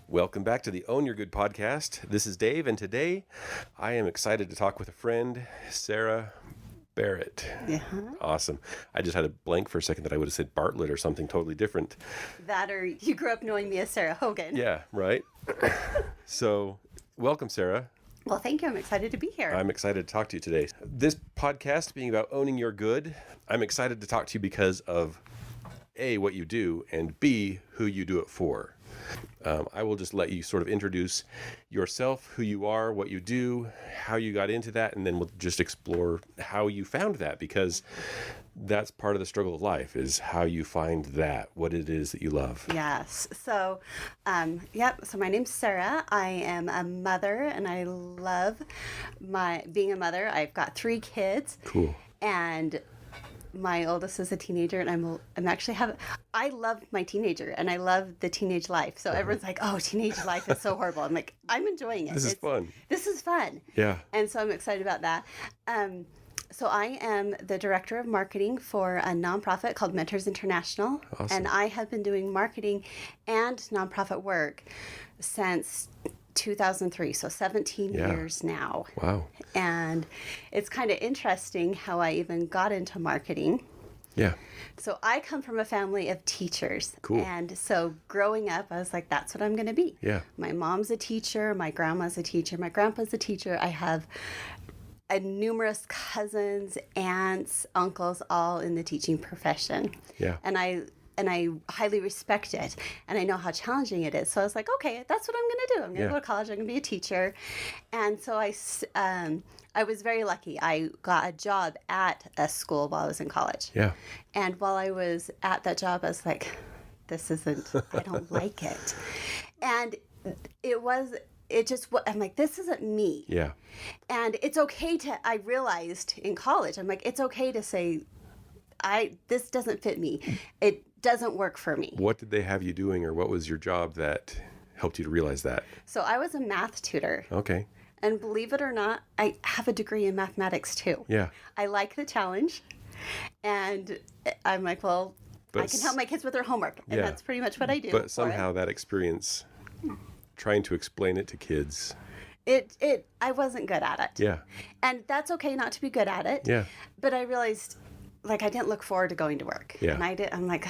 Welcome back to the Own Your Good podcast. This is Dave, and today I am excited to talk with a friend, Sarah Barrett. Yeah. Awesome. I just had a blank for a second that I would have said Bartlett or something totally different. That or you grew up knowing me as Sarah Hogan. Yeah, right? So, welcome, Sarah. Well, thank you. I'm excited to be here. I'm excited to talk to you today. This podcast being about owning your good, I'm excited to talk to you because of A, what you do, and B, who you do it for. I will just let you sort of introduce yourself, who you are, what you do, how you got into that, and then we'll just explore how you found that, because that's part of the struggle of life, is how you find that, what it is that you love. Yes. So, So my name's Sarah. I am a mother, and I love being a mother. I've got 3 kids. Cool. And my oldest is a teenager, and I love my teenager, and I love the teenage life. So everyone's like, "Oh, teenage life is so horrible." I'm like, I'm enjoying it. This is fun. This is fun. Yeah. And so I'm excited about that. So I am the director of marketing for a nonprofit called Mentors International. Awesome. And I have been doing marketing and nonprofit work since 2003, so 17 years now. Wow. And it's kind of interesting how I even got into marketing. Yeah. So I come from a family of teachers. Cool. And so growing up, I was like, that's what I'm going to be. Yeah. My mom's a teacher. My grandma's a teacher. My grandpa's a teacher. I have numerous cousins, aunts, uncles, all in the teaching profession. Yeah. And I highly respect it, and I know how challenging it is. So I was like, okay, that's what I'm going to do. I'm going to go to college. I'm going to be a teacher. And so I was very lucky. I got a job at a school while I was in college. Yeah. And while I was at that job, I was like, I don't like it. And I'm like, this isn't me. Yeah. And it's okay I realized in college, I'm like, it's okay to say, this doesn't fit me. It doesn't work for me. What did they have you doing, or what was your job that helped you to realize that? So I was a math tutor. Okay. And believe it or not, I have a degree in mathematics too. Yeah. I like the challenge. And I'm like, well, I can help my kids with their homework. And that's pretty much what I do. But somehow that experience, trying to explain it to kids, I wasn't good at it. Yeah. And that's okay not to be good at it. Yeah. But I realized, I didn't look forward to going to work. Yeah. And I'm like,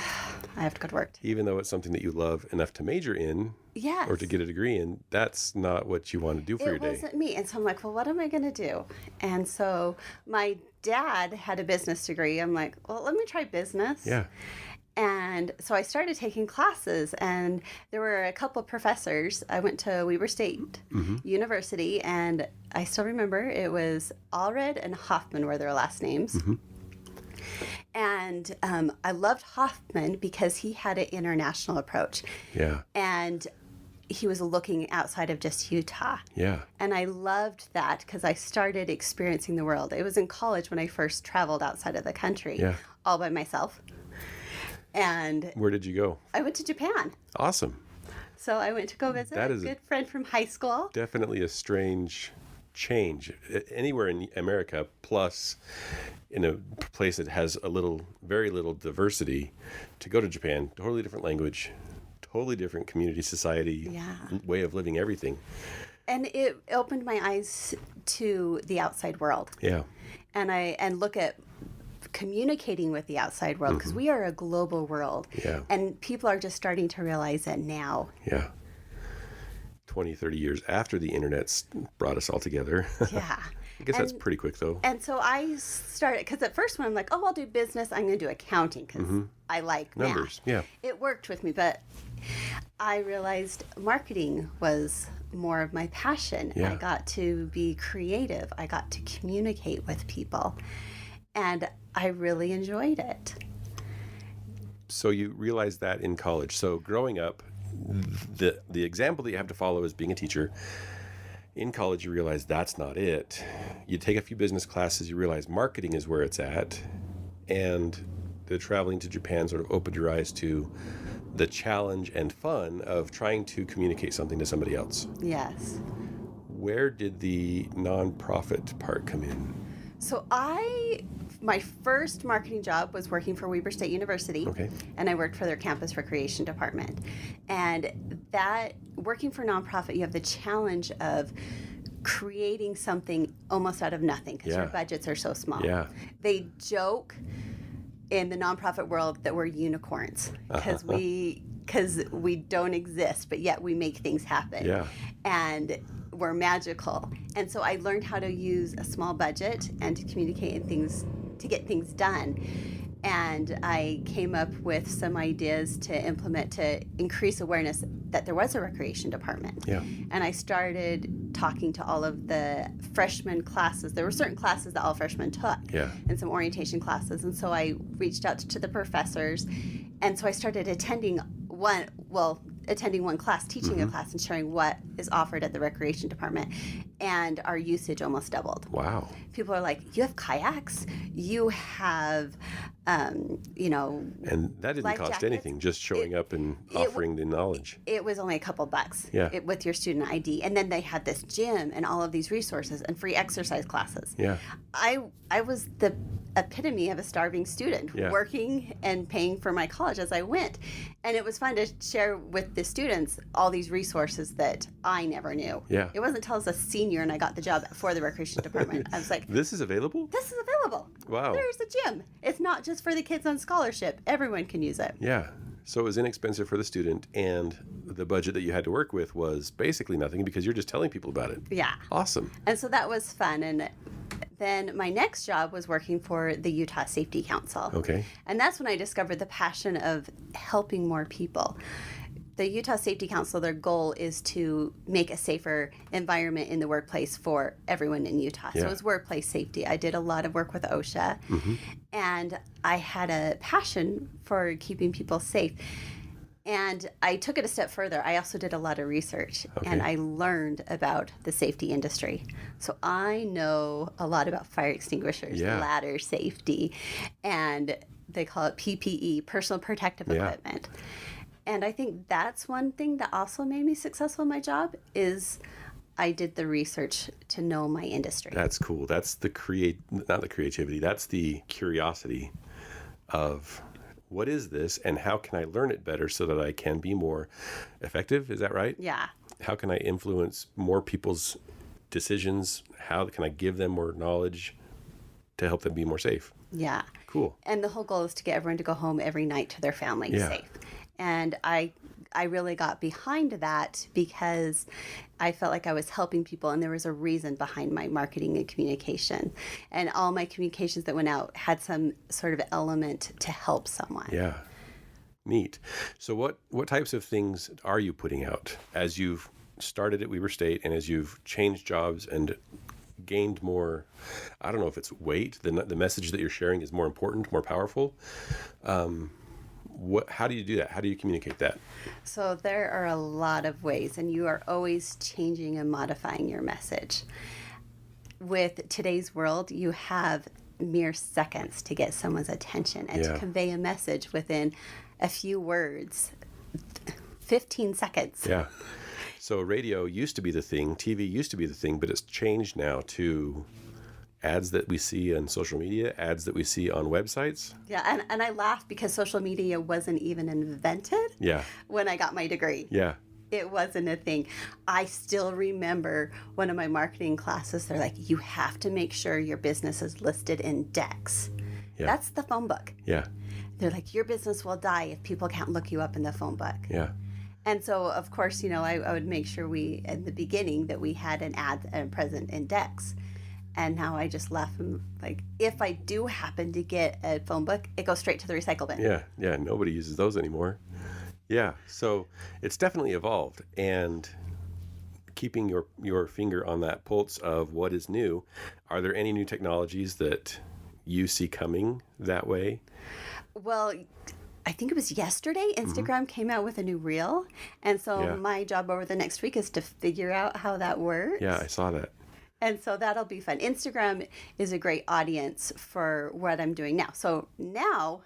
I have to go to work. Even though it's something that you love enough to major in, Yes. or to get a degree in, that's not what you want to do for your day. It wasn't me. And so I'm like, well, what am I going to do? And so my dad had a business degree. I'm like, well, let me try business. Yeah. And so I started taking classes, and there were a couple of professors. I went to Weber State University, and I still remember it was Allred and Hoffman were their last names. Mm-hmm. And I loved Hoffman because he had an international approach. Yeah. And he was looking outside of just Utah. Yeah. And I loved that because I started experiencing the world. It was in college when I first traveled outside of the country, all by myself. And where did you go? I went to Japan. Awesome. So I went to go visit a good friend from high school. Definitely a strange change. Anywhere in America, plus in a place that has very little diversity, to go to Japan, totally different language, totally different community, society, way of living, everything. And it opened my eyes to the outside world. Yeah. And look at communicating with the outside world, because we are a global world. Yeah. And people are just starting to realize it now. Yeah. 20, 30 years after the internet's brought us all together. Yeah. I guess that's pretty quick, though. And so I started, because at first when I'm like, I'll do business, I'm going to do accounting because I like numbers. math. Yeah. It worked with me, but I realized marketing was more of my passion. Yeah. I got to be creative. I got to communicate with people. And I really enjoyed it. So you realized that in college. So growing up, the example that you have to follow is being a teacher. In college, you realize that's not it. You take a few business classes, you realize marketing is where it's at. And the traveling to Japan sort of opened your eyes to the challenge and fun of trying to communicate something to somebody else. Yes. Where did the nonprofit part come in? So my first marketing job was working for Weber State University. Okay. And I worked for their campus recreation department. And that working for a nonprofit, you have the challenge of creating something almost out of nothing because your budgets are so small. Yeah. They joke in the nonprofit world that we're unicorns because we don't exist, but yet we make things happen. Yeah. And we're magical. And so I learned how to use a small budget and to communicate to get things done. And I came up with some ideas to implement to increase awareness that there was a recreation department. Yeah. And I started talking to all of the freshman classes. There were certain classes that all freshmen took, and some orientation classes. And so I reached out to the professors. And so I started attending one class, teaching a class, and sharing what is offered at the recreation department. And our usage almost doubled. Wow. People are like, you have kayaks, you have, And that didn't life cost jackets. anything, just showing up and offering the knowledge. It was only a couple bucks Yeah. with your student ID. And then they had this gym and all of these resources and free exercise classes. Yeah. I was the epitome of a starving student, working and paying for my college as I went. And it was fun to share with the students all these resources that I never knew. Yeah. It wasn't until I was a senior and I got the job for the recreation department. I was like, This is available? this is available. Wow. There's the gym. It's not just for the kids on scholarship. Everyone can use it. Yeah. So it was inexpensive for the student, and the budget that you had to work with was basically nothing because you're just telling people about it. Yeah. Awesome. And so that was fun. And then my next job was working for the Utah Safety Council. Okay. And that's when I discovered the passion of helping more people. The Utah Safety Council, their goal is to make a safer environment in the workplace for everyone in Utah. So it was workplace safety. I did a lot of work with OSHA, and I had a passion for keeping people safe. And I took it a step further. I also did a lot of research, and I learned about the safety industry. So I know a lot about fire extinguishers, ladder safety, and they call it PPE, personal protective equipment. And I think that's one thing that also made me successful in my job is I did the research to know my industry. That's cool. That's not the creativity. That's the curiosity of what is this and how can I learn it better so that I can be more effective? Is that right? Yeah. How can I influence more people's decisions? How can I give them more knowledge to help them be more safe? Yeah. Cool. And the whole goal is to get everyone to go home every night to their family safe. And I really got behind that because I felt like I was helping people, and there was a reason behind my marketing and communication. And all my communications that went out had some sort of element to help someone. Yeah. Neat. So what types of things are you putting out as you've started at Weber State and as you've changed jobs and gained more, I don't know if it's weight, the message that you're sharing is more important, more powerful? How do you do that? How do you communicate that? So there are a lot of ways, and you are always changing and modifying your message. With today's world, you have mere seconds to get someone's attention and to convey a message within a few words, 15 seconds. Yeah. So radio used to be the thing, TV used to be the thing, but it's changed now to ads that we see on social media, ads that we see on websites. Yeah, and I laugh because social media wasn't even invented when I got my degree. Yeah. It wasn't a thing. I still remember one of my marketing classes, they're like, you have to make sure your business is listed in Dex. Yeah. That's the phone book. Yeah. They're like, your business will die if people can't look you up in the phone book. Yeah. And so, of course, I would make sure in the beginning, that we had an ad present in Dex. And now I just laugh and like, if I do happen to get a phone book, it goes straight to the recycle bin. Yeah. Yeah. Nobody uses those anymore. Yeah. So it's definitely evolved, and keeping your finger on that pulse of what is new. Are there any new technologies that you see coming that way? Well, I think it was yesterday, Instagram came out with a new reel. And so my job over the next week is to figure out how that works. Yeah, I saw that. And so that'll be fun. Instagram is a great audience for what I'm doing now. So now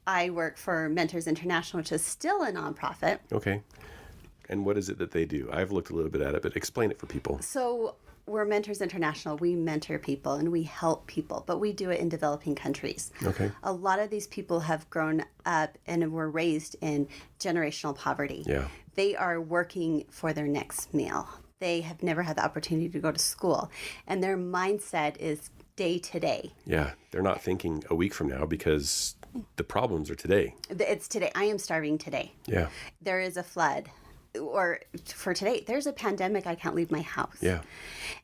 I work for Mentors International, which is still a nonprofit. Okay. And what is it that they do? I've looked a little bit at it, but explain it for people. So we're Mentors International. We mentor people and we help people, but we do it in developing countries. Okay. A lot of these people have grown up and were raised in generational poverty. Yeah. They are working for their next meal. They have never had the opportunity to go to school, and their mindset is day to day. Yeah. They're not thinking a week from now because the problems are today. It's today. I am starving today. Yeah. There is a flood. Or for today, there's a pandemic. I can't leave my house. Yeah.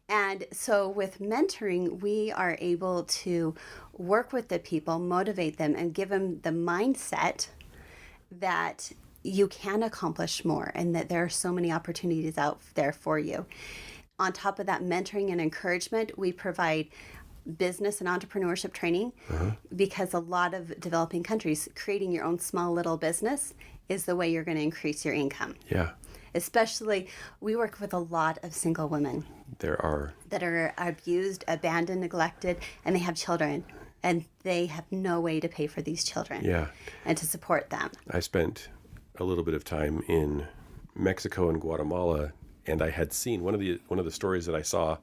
And so with mentoring, we are able to work with the people, motivate them, and give them the mindset that you can accomplish more and that there are so many opportunities out there for you. On top of that, mentoring and encouragement, we provide business and entrepreneurship training because a lot of developing countries, creating your own small little business is the way you're going to increase your income. Yeah. Especially, we work with a lot of single women There are. that are abused, abandoned, neglected, and they have children, and they have no way to pay for these children Yeah. and to support them. I spent a little bit of time in Mexico and Guatemala, and I had seen one of the stories that I saw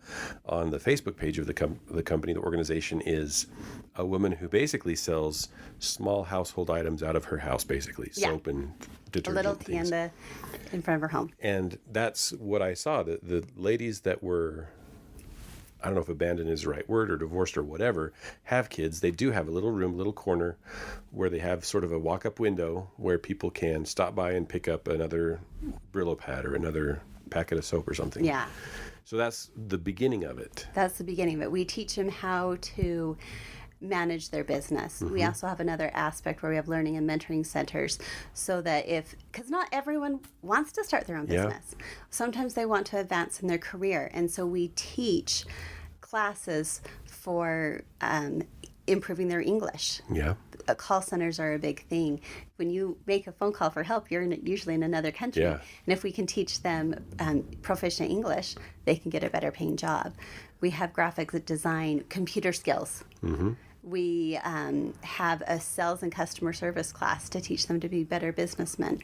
on the Facebook page of the company, the organization, is a woman who basically sells small household items out of her house, basically soap and A detergent. little things. tienda in front of her home. And that's what I saw. The ladies that were, I don't know if abandoned is the right word, or divorced or whatever, have kids. They do have a little room, little corner where they have sort of a walk-up window where people can stop by and pick up another Brillo pad or another packet of soap or something. Yeah, So that's the beginning of it. that's the beginning of it. We teach them how to manage their business. We also have another aspect where we have learning and mentoring centers so that because not everyone wants to start their own Yeah. business. Sometimes they want to advance in their career. And so we teach classes for improving their English. Yeah. Call centers are a big thing. When you make a phone call for help, you're usually in another country. Yeah. And if we can teach them proficient English, they can get a better paying job. We have graphic design, computer skills. We have a sales and customer service class to teach them to be better businessmen.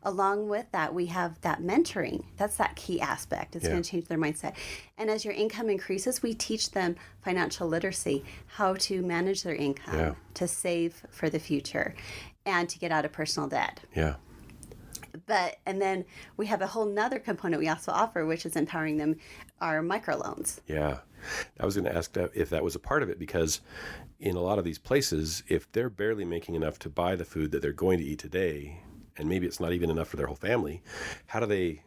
Along with that, we have that mentoring. That's that key aspect. It's Yeah. going to change their mindset. And as your income increases, we teach them financial literacy, how to manage their income, Yeah. to save for the future, and to get out of personal debt. Yeah. And then we have a whole nother component we also offer, which is empowering them, our microloans. Yeah. I was going to ask if that was a part of it, because in a lot of these places, if they're barely making enough to buy the food that they're going to eat today, and maybe it's not even enough for their whole family, how do they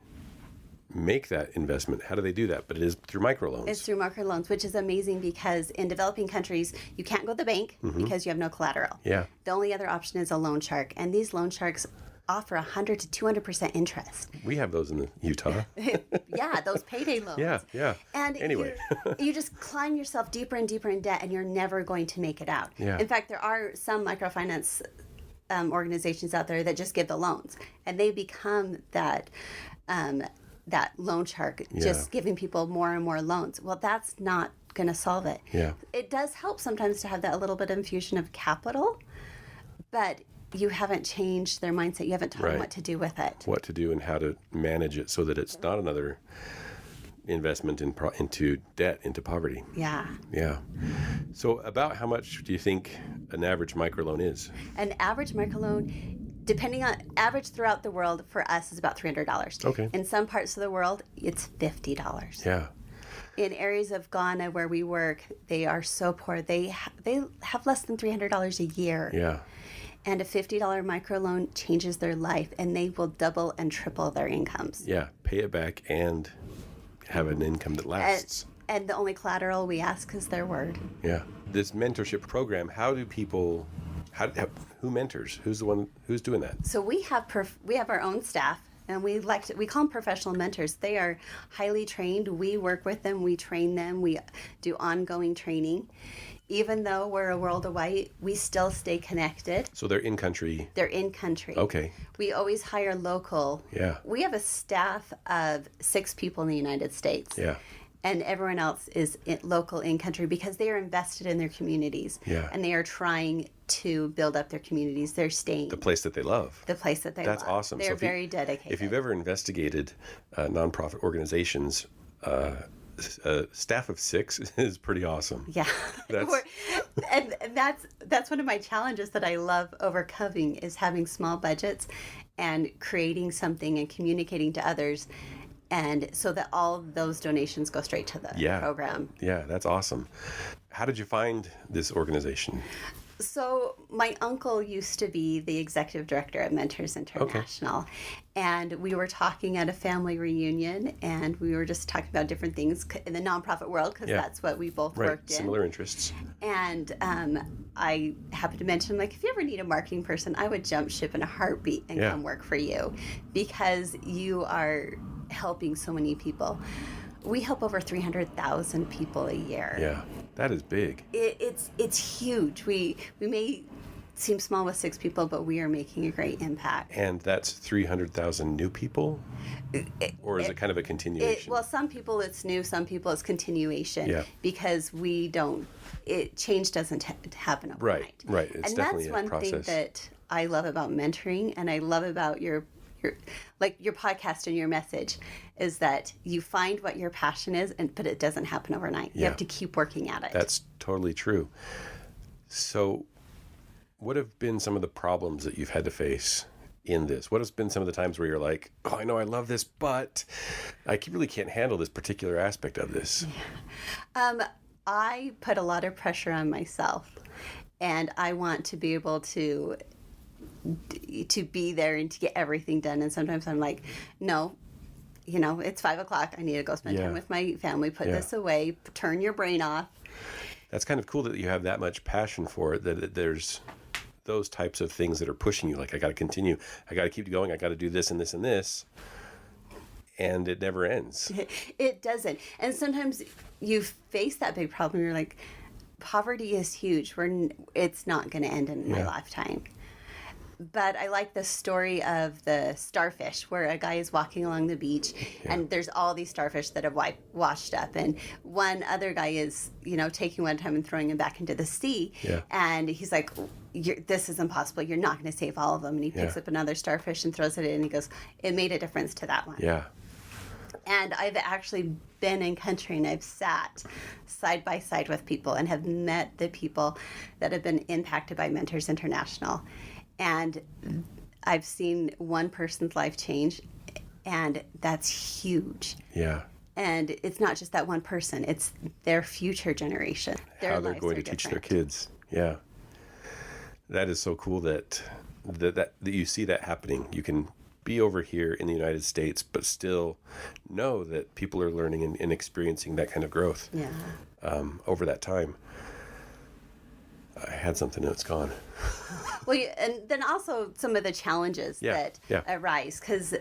make that investment? How do they do that? But it is through microloans. It's through microloans, which is amazing because in developing countries, you can't go to the bank because you have no collateral. Yeah. The only other option is a loan shark, and these loan sharks offer 100 to 200% interest. We have those in Utah. Yeah, those payday loans. Yeah, yeah. And Anyway. you just climb yourself deeper and deeper in debt, and you're never going to make it out. Yeah. In fact, there are some microfinance organizations out there that just give the loans, and they become that loan shark, just giving people more and more loans. Well, that's not going to solve it. Yeah. It does help sometimes to have that little bit of infusion of capital, but you haven't changed their mindset. You haven't taught them Right. what to do with it. What to do and how to manage it so that it's not another investment into debt, into poverty. Yeah. Yeah. So about how much do you think an average microloan is? An average microloan, depending on average throughout the world, for us is about $300. Okay. In some parts of the world, it's $50. Yeah. In areas of Ghana where we work, they are so poor. They have less than $300 a year. Yeah. And a $50 microloan changes their life, and they will double and triple their incomes. Yeah. Pay it back and have an income that lasts. And the only collateral we ask is their word. Yeah. This mentorship program, how do people, who mentors? Who's the one who's doing that? So we have our own staff, and we call them professional mentors. They are highly trained. We work with them. We train them. We do ongoing training. Even though we're a world away, we still stay connected. So they're in country. They're in country. Okay. We always hire local. Yeah. We have a staff of 6 people in the United States. Yeah. And everyone else is local in country because they are invested in their communities. Yeah. And they are trying to build up their communities. They're staying. The place that they love. The place that they That's love. awesome. They're So if you- very dedicated. If you've ever investigated nonprofit organizations, a staff of 6 is pretty awesome. Yeah. That's... and that's one of my challenges that I love overcoming, is having small budgets and creating something and communicating to others, and so that all those donations go straight to the program. Yeah, that's awesome. How did you find this organization? So my uncle used to be the executive director at Mentors International. Okay. And we were talking at a family reunion, and we were just talking about different things in the nonprofit world, because that's what we both worked in. Similar interests. And I happened to mention, like, if you ever need a marketing person, I would jump ship in a heartbeat and come work for you, because you are helping so many people. We help over 300,000 people a year. Yeah, that is big. It's huge. We may seem small with 6 people, but we are making a great impact. And that's 300,000 new people? Or is it kind of a continuation? Well, some people it's new, some people it's continuation, because change doesn't happen overnight. Right. It's and definitely that's one a process. thing that I love about mentoring, and I love about your podcast and your message, is that you find what your passion is, but it doesn't happen overnight. You have to keep working at it. That's totally true. So what have been some of the problems that you've had to face in this? What has been some of the times where you're like, oh, I know I love this, but I really can't handle this particular aspect of this? I put a lot of pressure on myself, and I want to be able to be there and to get everything done. And sometimes I'm like, no, it's 5:00. I need to go spend time with my family. Put this away. Turn your brain off. That's kind of cool that you have that much passion for it, that there's those types of things that are pushing you. Like, I got to continue. I got to keep going. I got to do this and this and this. And it never ends. It doesn't. And sometimes you face that big problem. You're like, poverty is huge. It's not going to end in my lifetime. But I like the story of the starfish, where a guy is walking along the beach and there's all these starfish that have washed up. And one other guy is, taking one at a time and throwing him back into the sea. Yeah. And he's like, this is impossible. You're not going to save all of them. And he picks up another starfish and throws it in, and he goes, it made a difference to that one. Yeah. And I've actually been in country, and I've sat side by side with people and have met the people that have been impacted by Mentors International. And I've seen one person's life change, and that's huge. Yeah. And it's not just that one person, it's their future generation. How they're going to teach their kids. Yeah. That is so cool that you see that happening. You can be over here in the United States, but still know that people are learning and experiencing that kind of growth over that time. I had something and it's gone. Well, and then also some of the challenges that arise, because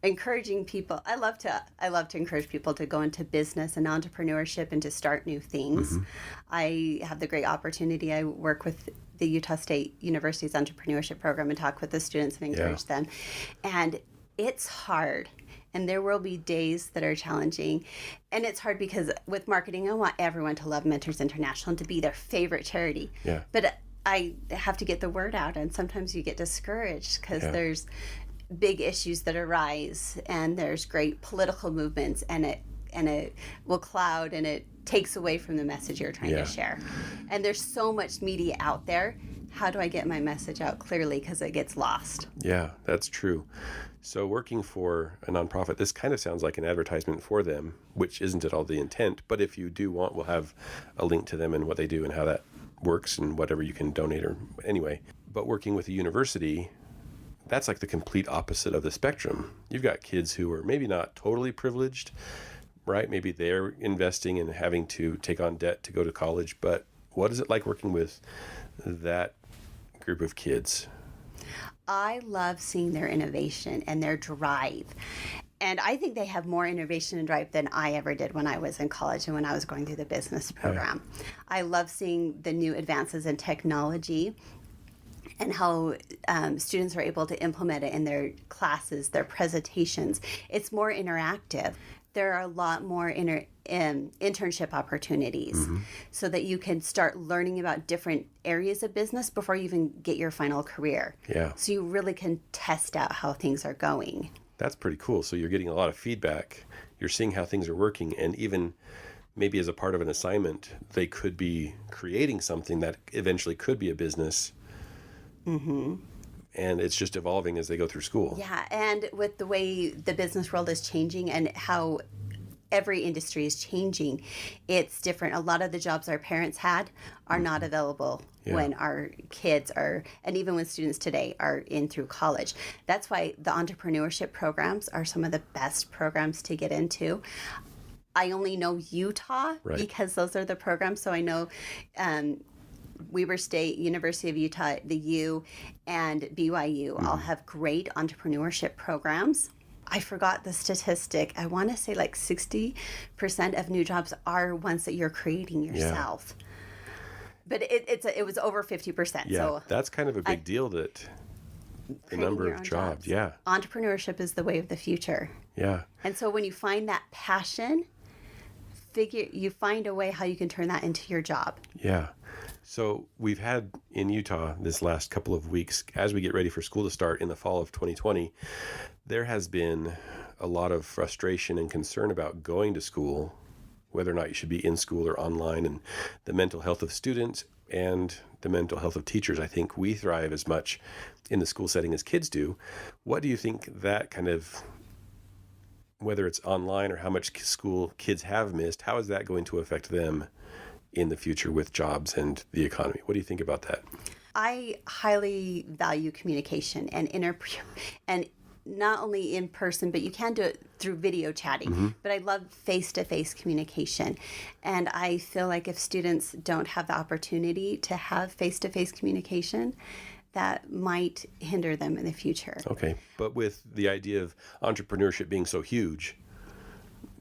encouraging people, I love to encourage people to go into business and entrepreneurship and to start new things. Mm-hmm. I have the great opportunity. I work with the Utah State University's entrepreneurship program and talk with the students and encourage them. And it's hard. And there will be days that are challenging. And it's hard because with marketing, I want everyone to love Mentors International and to be their favorite charity. Yeah. But I have to get the word out. And sometimes you get discouraged because there's big issues that arise, and there's great political movements, and it will cloud, and it takes away from the message you're trying to share. And there's so much media out there. How do I get my message out clearly, because it gets lost? Yeah, that's true. So working for a nonprofit, this kind of sounds like an advertisement for them, which isn't at all the intent. But if you do want, we'll have a link to them and what they do and how that works and whatever you can donate or anyway. But working with a university, that's like the complete opposite of the spectrum. You've got kids who are maybe not totally privileged, right? Maybe they're investing and having to take on debt to go to college. But what is it like working with that group of kids? I love seeing their innovation and their drive. And I think they have more innovation and drive than I ever did when I was in college and when I was going through the business program. Yeah. I love seeing the new advances in technology and how students are able to implement it in their classes, their presentations. It's more interactive. There are a lot more internship opportunities so that you can start learning about different areas of business before you even get your final career. Yeah. So you really can test out how things are going. That's pretty cool. So you're getting a lot of feedback. You're seeing how things are working, and even maybe as a part of an assignment, they could be creating something that eventually could be a business. Mm-hmm. And it's just evolving as they go through school. Yeah, and with the way the business world is changing and how every industry is changing, it's different. A lot of the jobs our parents had are not available when our kids are, and even when students today are in through college. That's why the entrepreneurship programs are some of the best programs to get into. I only know Utah because those are the programs. So I know Weber State, University of Utah, the U, and BYU all have great entrepreneurship programs. I forgot the statistic. I want to say like 60% of new jobs are ones that you're creating yourself. But it was over 50%. Yeah, so that's kind of a big deal, that the number of jobs. Yeah. Entrepreneurship is the way of the future. Yeah. And so when you find that passion, you find a way how you can turn that into your job. Yeah. So we've had in Utah this last couple of weeks, as we get ready for school to start in the fall of 2020, there has been a lot of frustration and concern about going to school, whether or not you should be in school or online, and the mental health of students and the mental health of teachers. I think we thrive as much in the school setting as kids do. What do you think that kind of, whether it's online or how much school kids have missed, how is that going to affect them in the future with jobs and the economy? What do you think about that? I highly value communication and not only in person, but you can do it through video chatting. But I love face-to-face communication. And I feel like if students don't have the opportunity to have face-to-face communication, that might hinder them in the future. Okay. But with the idea of entrepreneurship being so huge,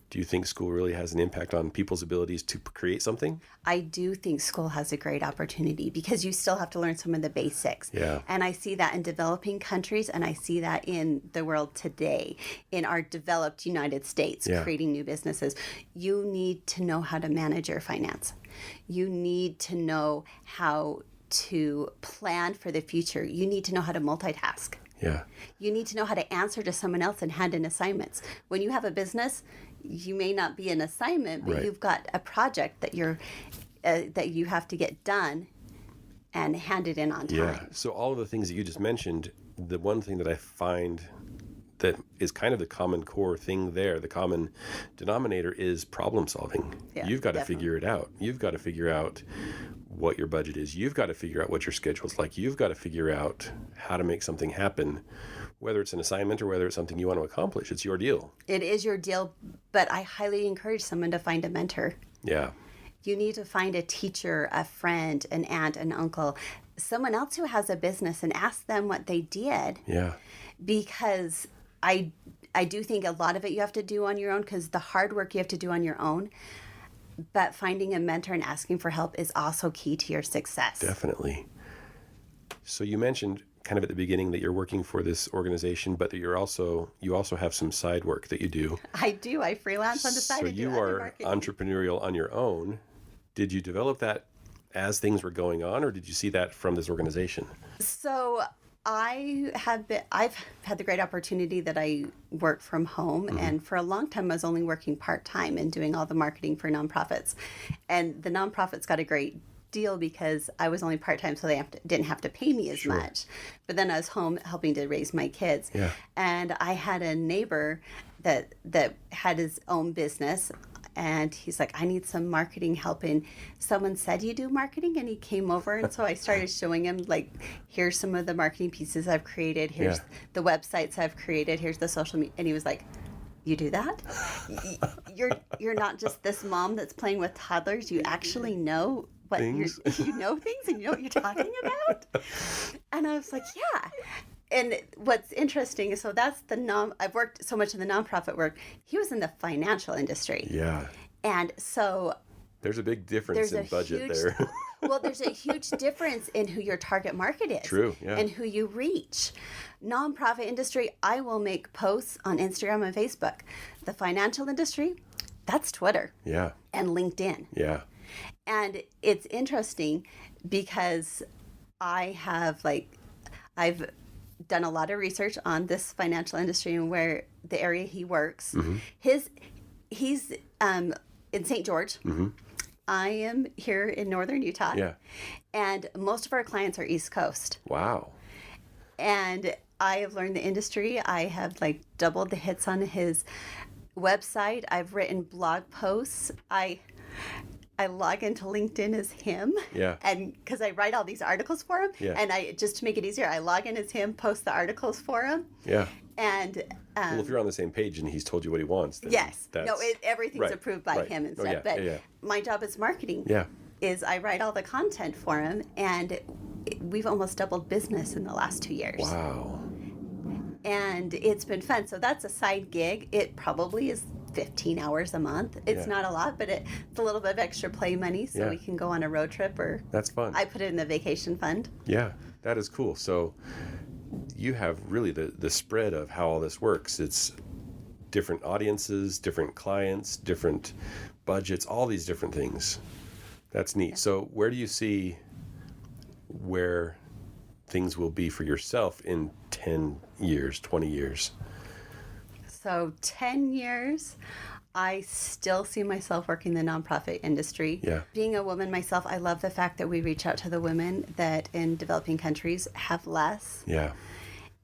do you think school really has an impact on people's abilities to create something? I do think school has a great opportunity because you still have to learn some of the basics. Yeah. And I see that in developing countries, and I see that in the world today, in our developed United States, creating new businesses. You need to know how to manage your finance. You need to know how to plan for the future. You need to know how to multitask. Yeah. You need to know how to answer to someone else and hand in assignments. When you have a business, you may not be an assignment, but you've got a project that that you have to get done and hand it in on time. Yeah. So all of the things that you just mentioned, the one thing that I find that is kind of the common core thing there, the common denominator, is problem solving. Yeah, You've got to figure it out. You've got to figure out what your budget is. You've got to figure out what your schedule's like. You've got to figure out how to make something happen, whether it's an assignment or whether it's something you want to accomplish. It's your deal. It is your deal, but I highly encourage someone to find a mentor. Yeah. You need to find a teacher, a friend, an aunt, an uncle, someone else who has a business, and ask them what they did. Yeah. Because I do think a lot of it you have to do on your own, because the hard work you have to do on your own. But finding a mentor and asking for help is also key to your success. Definitely. So you mentioned kind of at the beginning that you're working for this organization, but that you also have some side work that you do. I do. I freelance on the side. So you are entrepreneurial on your own. Did you develop that as things were going on, or did you see that from this organization? So I've had the great opportunity that I work from home, and for a long time I was only working part-time and doing all the marketing for nonprofits. And the nonprofits got a great deal because I was only part-time, so they didn't have to pay me as much. But then I was home helping to raise my kids. Yeah. And I had a neighbor that had his own business, and he's like, I need some marketing help. And someone said, you do marketing? And he came over. And so I started showing him, like, here's some of the marketing pieces I've created. Here's the websites I've created. Here's the social media. And he was like, you do that? You're not just this mom that's playing with toddlers. You actually know what you know things, and you know what you're talking about? And I was like, yeah. And what's interesting is, so that's I've worked so much in the nonprofit work. He was in the financial industry. Yeah. And so there's a big difference in budget there. Well, there's a huge difference in who your target market is. True, yeah. And who you reach. Nonprofit industry, I will make posts on Instagram and Facebook. The financial industry, that's Twitter. Yeah. And LinkedIn. Yeah. And it's interesting because I've done a lot of research on this financial industry and where the area he works. Mm-hmm. He's in St. George. Mm-hmm. I am here in northern Utah. Yeah. And most of our clients are East Coast. Wow. And I have learned the industry. I have like doubled the hits on his website. I've written blog posts. I log into LinkedIn as him. Yeah. And because I write all these articles for him. Yeah. And I just to make it easier, I log in as him, post the articles for him. Yeah. And Well, if you're on the same page and he's told you what he wants, then yes, that's, no, everything's right, approved by right. him and Oh, stuff. yeah, But yeah. my job is marketing. Yeah. Is I write all the content for him, and we've almost doubled business in the last 2 years. Wow. And it's been fun. So that's a side gig. It probably is 15 hours a month. It's Yeah. not a lot, but it's a little bit of extra play money so Yeah. we can go on a road trip, or That's fun. I put it in the vacation fund. Yeah, that is cool. So you have really the spread of how all this works. It's different audiences, different clients, different budgets, all these different things. That's neat. So where do you see where things will be for yourself in 10 years, 20 years? So 10 years, I still see myself working in the nonprofit industry. Yeah. Being a woman myself, I love the fact that we reach out to the women that in developing countries have less. Yeah.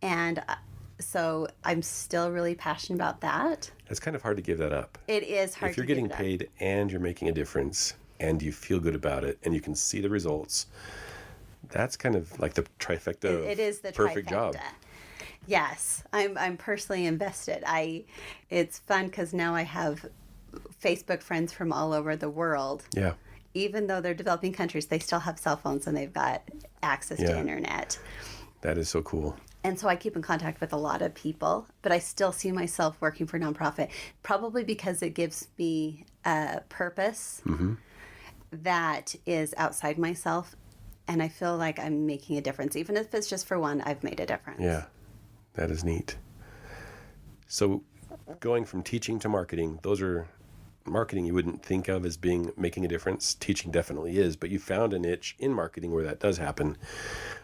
And so I'm still really passionate about that. It's kind of hard to give that up. It is hard If you're to give getting it up. paid and you're making a difference and you feel good about it and you can see the results, that's kind of like the trifecta of It is the perfect trifecta. job. Yes, I'm personally invested. It's fun because now I have Facebook friends from all over the world. Yeah. Even though they're developing countries, they still have cell phones and they've got access Yeah. to internet. That is so cool. And so I keep in contact with a lot of people, but I still see myself working for nonprofit, probably because it gives me a purpose that is outside myself. And I feel like I'm making a difference. Even if it's just for one, I've made a difference. Yeah. That is neat. So going from teaching to marketing, those are marketing you wouldn't think of as being making a difference. Teaching definitely is, but you found a niche in marketing where that does happen.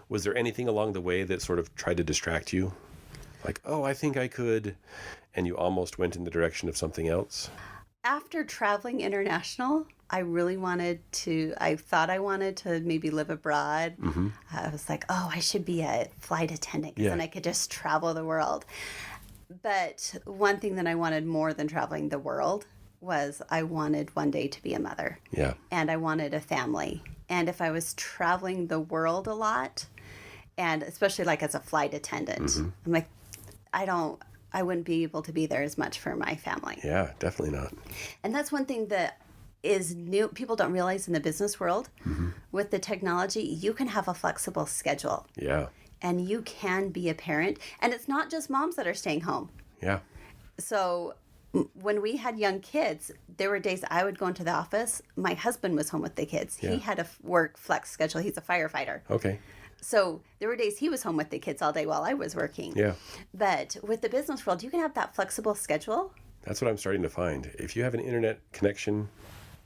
Was there anything along the way that sort of tried to distract you? Like, oh, I think I could, and you almost went in the direction of something else? After traveling international, I thought I wanted to maybe live abroad. I was like, oh, I should be a flight attendant because Yeah. then I could just travel the world. But one thing that I wanted more than traveling the world was I wanted one day to be a mother. Yeah. And I wanted a family. And if I was traveling the world a lot, and especially like as a flight attendant, I'm like, I wouldn't be able to be there as much for my family. Yeah, definitely not. And that's one thing that is new. People don't realize in the business world, with the technology, you can have a flexible schedule Yeah. and you can be a parent. And it's not just moms that are staying home. Yeah. So when we had young kids, there were days I would go into the office. My husband was home with the kids. Yeah. He had a work flex schedule. He's a firefighter. Okay. So there were days he was home with the kids all day while I was working. Yeah. But with the business world, you can have that flexible schedule. That's what I'm starting to find. If you have an internet connection,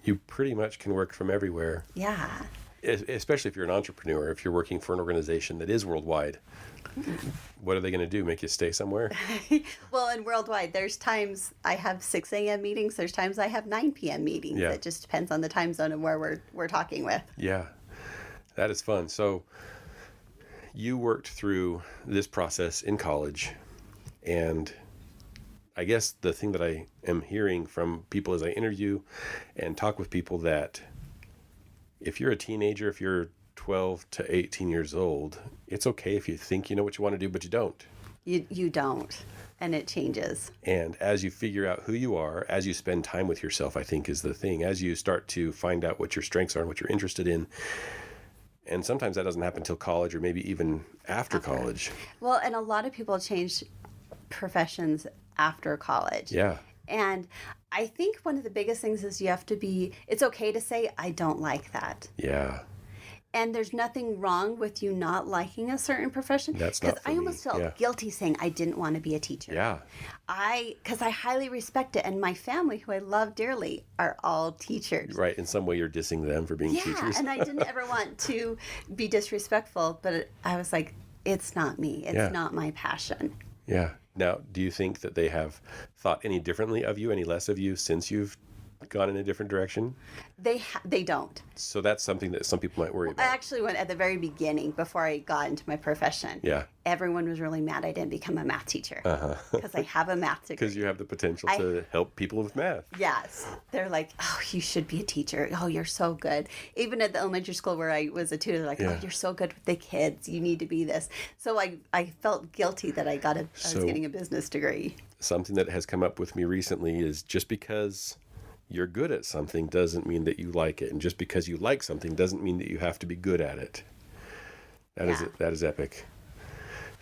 you pretty much can work from everywhere. Yeah. Especially if you're an entrepreneur, if you're working for an organization that is worldwide. What are they going to do? Make you stay somewhere? Well, and worldwide, there's times I have 6 a.m. meetings. There's times I have 9 p.m. meetings. Yeah. It just depends on the time zone and where we're talking with. Yeah, that is fun. So you worked through this process in college, and I guess the thing that I am hearing from people as I interview and talk with people, that if you're a teenager, if you're 12 to 18 years old, it's okay if you think you know what you want to do, but you don't. You don't, and it changes. And as you figure out who you are, as you spend time with yourself, I think is the thing. As you start to find out what your strengths are and what you're interested in, and sometimes that doesn't happen until college or maybe even after college. Well, and a lot of people change professions after college. Yeah. And I think one of the biggest things is it's okay to say, I don't like that. Yeah. And there's nothing wrong with you not liking a certain profession. That's not Because for I me. almost felt Yeah. guilty saying I didn't want to be a teacher. Yeah. Because I highly respect it. And my family, who I love dearly, are all teachers. Right. In some way, you're dissing them for being Yeah, teachers. and I didn't ever want to be disrespectful, but I was like, it's not me. It's not my passion. Yeah. Now, do you think that they have thought any differently of you, any less of you since you've gone in a different direction? They don't. So that's something that some people might worry I about. actually went at the very beginning before I got into my profession. Yeah. Everyone was really mad I didn't become a math teacher because I have a math degree. Because you have the potential to help people with math. Yes. They're like, oh, you should be a teacher. Oh, you're so good. Even at the elementary school where I was a tutor, they're like, oh, you're so good with the kids. You need to be this. So I felt guilty that I was getting a business degree. Something that has come up with me recently is just because you're good at something doesn't mean that you like it. And just because you like something doesn't mean that you have to be good at it. That is epic.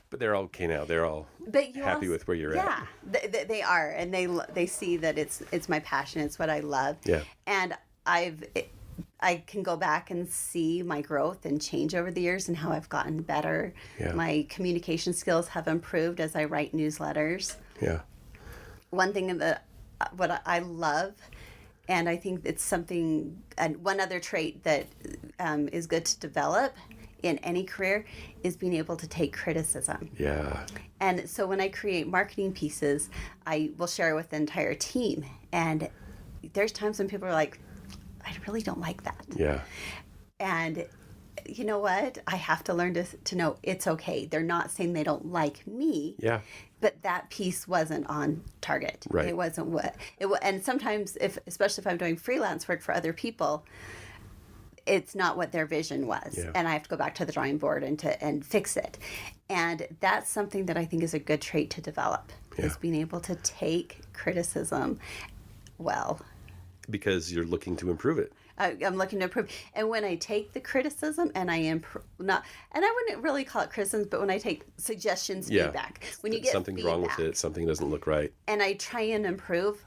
But they're all okay now. They're all happy with where you're at. Yeah, they are. And they see that it's my passion. It's what I love. Yeah. And I can go back and see my growth and change over the years and how I've gotten better. Yeah. My communication skills have improved as I write newsletters. Yeah. One thing that what I love, and I think it's something, and one other trait that is good to develop in any career is being able to take criticism. Yeah. And so when I create marketing pieces, I will share with the entire team. And there's times when people are like, I really don't like that. Yeah. And you know what? I have to learn to know it's okay. They're not saying they don't like me. Yeah. But that piece wasn't on target. Right. It wasn't and sometimes, especially if I'm doing freelance work for other people, it's not what their vision was. Yeah. And I have to go back to the drawing board and fix it. And that's something that I think is a good trait to develop, is being able to take criticism well. Because you're looking to improve it. I'm looking to improve. And when I take the criticism and I improve, and I wouldn't really call it criticisms, but when I take suggestions, feedback, when you get something's wrong with it, something doesn't look right, and I try and improve,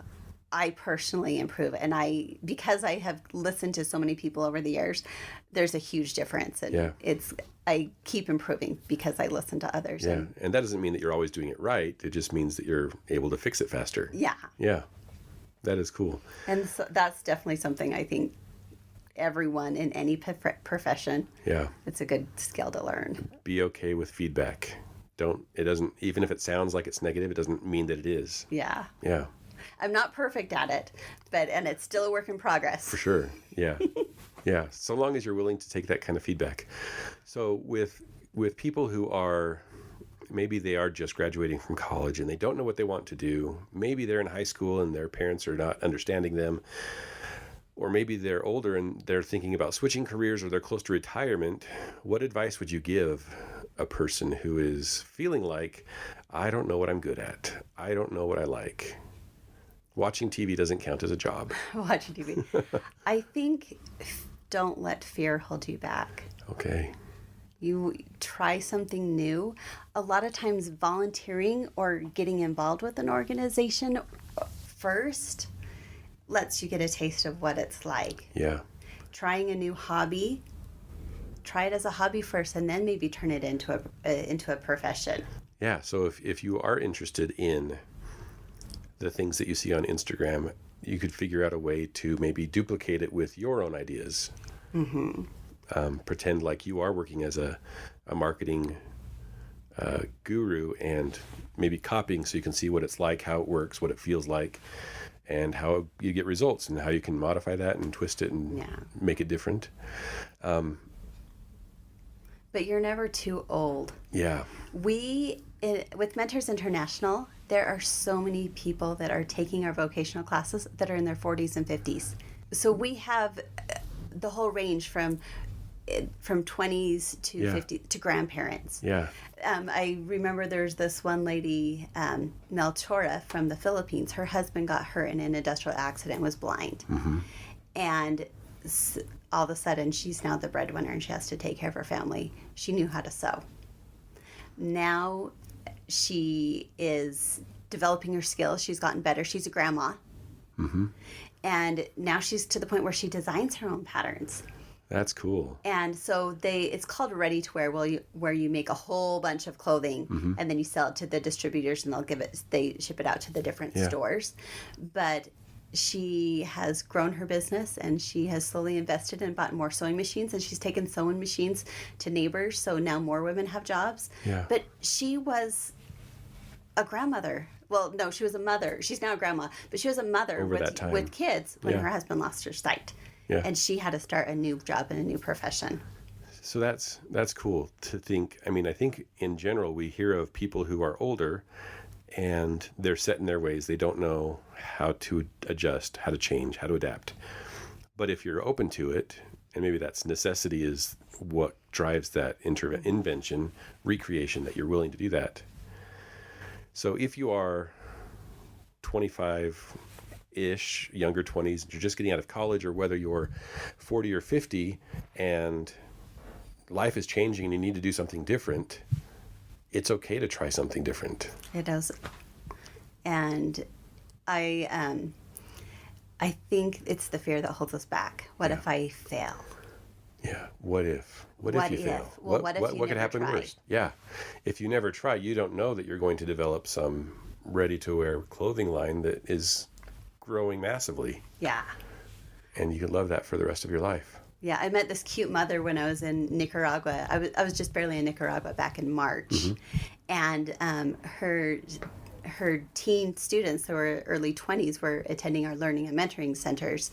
I personally improve. And because I have listened to so many people over the years, there's a huge difference. And I keep improving because I listen to others. Yeah. And that doesn't mean that you're always doing it right. It just means that you're able to fix it faster. Yeah. Yeah. That is cool. And so that's definitely something I think everyone in any profession, it's a good skill to learn. Be okay with feedback. Even if it sounds like it's negative, it doesn't mean that it is. Yeah. Yeah. I'm not perfect at it, and it's still a work in progress. For sure. Yeah. Yeah. So long as you're willing to take that kind of feedback. So with people who are, maybe they are just graduating from college and they don't know what they want to do. Maybe they're in high school and their parents are not understanding them. Or maybe they're older and they're thinking about switching careers, or they're close to retirement. What advice would you give a person who is feeling like, I don't know what I'm good at. I don't know what I like. Watching TV doesn't count as a job. Watching TV. I think don't let fear hold you back. Okay. You try something new. A lot of times volunteering or getting involved with an organization first lets you get a taste of what it's like. Yeah. Trying a new hobby, try it as a hobby first and then maybe turn it into a profession. Yeah, so if you are interested in the things that you see on Instagram, you could figure out a way to maybe duplicate it with your own ideas. Mm-hmm. Pretend like you are working as a marketing guru and maybe copying so you can see what it's like, how it works, what it feels like, and how you get results and how you can modify that and twist it and make it different. But you're never too old. Yeah. With Mentors International, there are so many people that are taking our vocational classes that are in their 40s and 50s. So we have the whole range from 20s to 50 to grandparents. Yeah. I remember there's this one lady, Melchora from the Philippines. Her husband got hurt in an industrial accident and was blind. Mm-hmm. And all of a sudden, she's now the breadwinner and she has to take care of her family. She knew how to sew. Now she is developing her skills. She's gotten better. She's a grandma. Mm-hmm. And now she's to the point where she designs her own patterns. That's cool. And so it's called ready to wear, where you make a whole bunch of clothing and then you sell it to the distributors and they ship it out to the different stores. But she has grown her business, and she has slowly invested and bought more sewing machines, and she's taken sewing machines to neighbors, so now more women have jobs. Yeah. But she was a grandmother. Well, no, she was a mother. She's now a grandma, but she was a mother Over that time. with kids when Yeah. her husband lost her sight. Yeah. And she had to start a new job and a new profession. So that's cool to think. I mean, I think in general we hear of people who are older and they're set in their ways. They don't know how to adjust, how to change, how to adapt. But if you're open to it, and maybe that's necessity is what drives that invention, recreation, that you're willing to do that. So if you are 25-ish, younger 20s, you're just getting out of college, or whether you're 40 or 50 and life is changing and you need to do something different, it's okay to try something different. It does. And I think it's the fear that holds us back. What if I fail? Yeah. What if? What if you fail? Well, what if you what could never happen try? worse? Yeah. If you never try, you don't know that you're going to develop some ready-to-wear clothing line that is growing massively. Yeah. And you could love that for the rest of your life. Yeah, I met this cute mother when I was in Nicaragua. I was just barely in Nicaragua back in March, and her teen students, who were early 20s, were attending our learning and mentoring centers,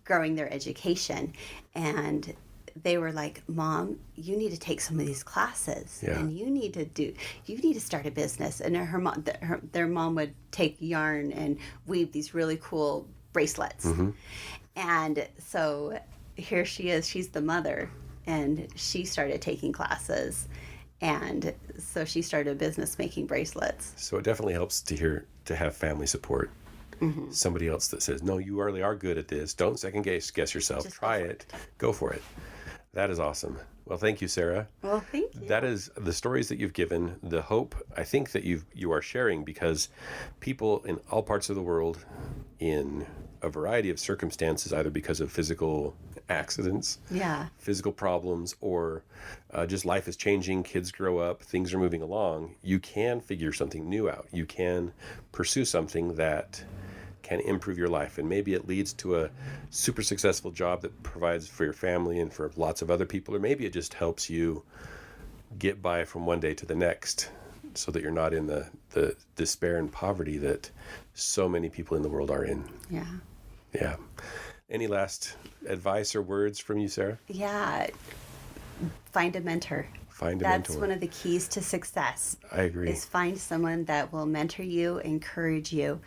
growing their education, and they were like, "Mom, you need to take some of these classes, Yeah. and you need to start a business." And their mom would take yarn and weave these really cool bracelets, and so here she is. She's the mother, and she started taking classes, and so she started a business making bracelets. So it definitely helps to have family support. Somebody else that says, no, you really are good at this. Don't second guess yourself. Just Try it. Go for it. That is awesome. Well, thank you, Sarah. Well, thank you. That is the stories that you've given, the hope I think that you are sharing, because people in all parts of the world, in a variety of circumstances, either because of physical accidents, physical problems, or just life is changing, kids grow up, things are moving along, you can figure something new out. You can pursue something that can improve your life, and maybe it leads to a super successful job that provides for your family and for lots of other people, or maybe it just helps you get by from one day to the next so that you're not in the despair and poverty that so many people in the world are in. Yeah. Any last advice or words from you, Sarah? Yeah. Find a mentor. That's one of the keys to success. I agree. Is find someone that will mentor you, encourage you,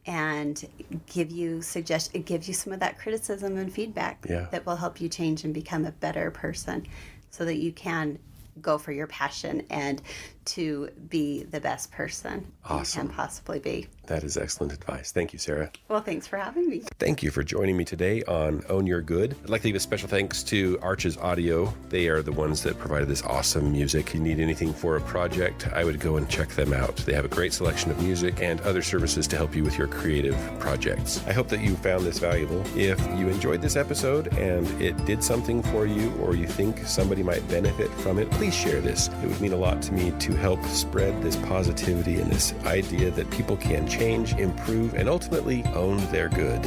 and give you some of that criticism and feedback that will help you change and become a better person, so that you can go for your passion and to be the best person you can possibly be. That is excellent advice. Thank you, Sarah. Well, thanks for having me. Thank you for joining me today on Own Your Good. I'd like to give a special thanks to Arches Audio. They are the ones that provided this awesome music. If you need anything for a project, I would go and check them out. They have a great selection of music and other services to help you with your creative projects. I hope that you found this valuable. If you enjoyed this episode and it did something for you, or you think somebody might benefit from it, please share this. It would mean a lot to me to help spread this positivity and this idea that people can change, improve, and ultimately own their good.